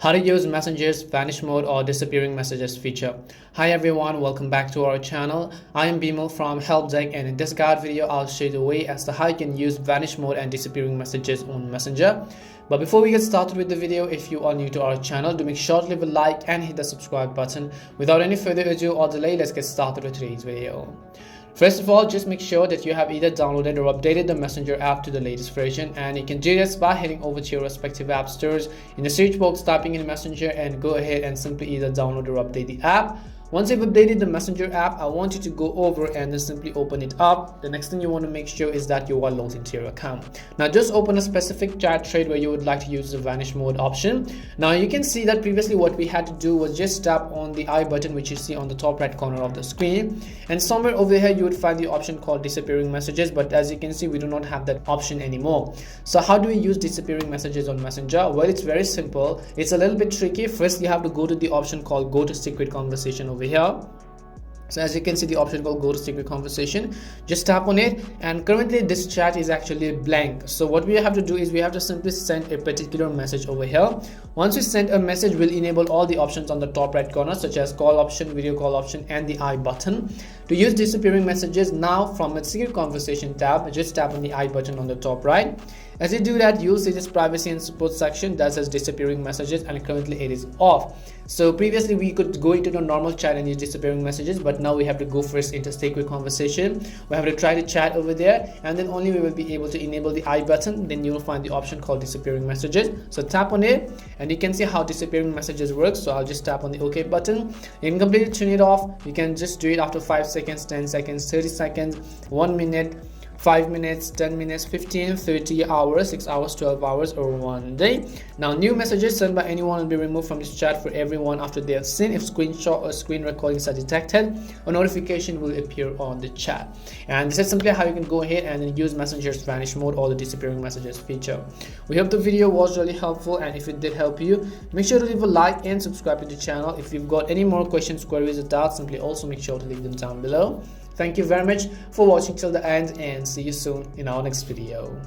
How to use Messenger's vanish mode or disappearing messages feature. Hi everyone, welcome back to our channel. I am Bimal from Help Deck, and in this guide video I'll show you the way as to how you can use vanish mode and disappearing messages on Messenger. But before we get started with the video, if you are new to our channel, do make sure to leave a like and hit the subscribe button. Without any further ado or delay, let's get started with today's video. First of all, just make sure that you have either downloaded or updated the Messenger app to the latest version, and you can do this by heading over to your respective app stores, in the search box typing in Messenger, and go ahead and simply either download or update the app. Once you've updated the Messenger app, I want you to go over and then simply open it up. The next thing you want to make sure is that you are logged into your account. Now just open a specific chat thread where you would like to use the vanish mode option. Now you can see that previously what we had to do was just tap on the I button which you see on the top right corner of the screen, and somewhere over here you would find the option called disappearing messages, but as you can see we do not have that option anymore. So how do we use disappearing messages on Messenger? Well, it's very simple. It's a little bit tricky. First you have to go to the option called go to secret conversation over here. So as you can see the option called go to secret conversation, just tap on it, and currently this chat is actually blank. So what we have to do is we have to simply send a particular message over here. Once we send a message, we'll enable all the options on the top right corner such as call option, video call option, and the I button. To use disappearing messages, now from a secret conversation tab, just tap on the I button on the top right. As you do that, you'll see this privacy and support section that says disappearing messages, and currently it is off. So previously we could go into the normal chat and use disappearing messages, but now we have to go first into secret conversation. We have to try to chat over there, and then only we will be able to enable the I button. Then you will find the option called disappearing messages. So tap on it and you can see how disappearing messages work. So I'll just tap on the OK button. You can completely turn it off. You can just do it after 5 seconds, 10 seconds, 30 seconds, 1 minute, 5 minutes, 10 minutes, 15, 30 hours, 6 hours, 12 hours, or 1 day. Now new messages sent by anyone will be removed from this chat for everyone after they have seen. If screenshot or screen recordings are detected, a notification will appear on the chat. And this is simply how you can go ahead and then use Messenger's vanish mode or the disappearing messages feature. We hope the video was really helpful, and if it did help you, make sure to leave a like and subscribe to the channel. If you've got any more questions, queries, or doubts, simply also make sure to leave them down below. Thank you very much for watching till the end, and see you soon in our next video.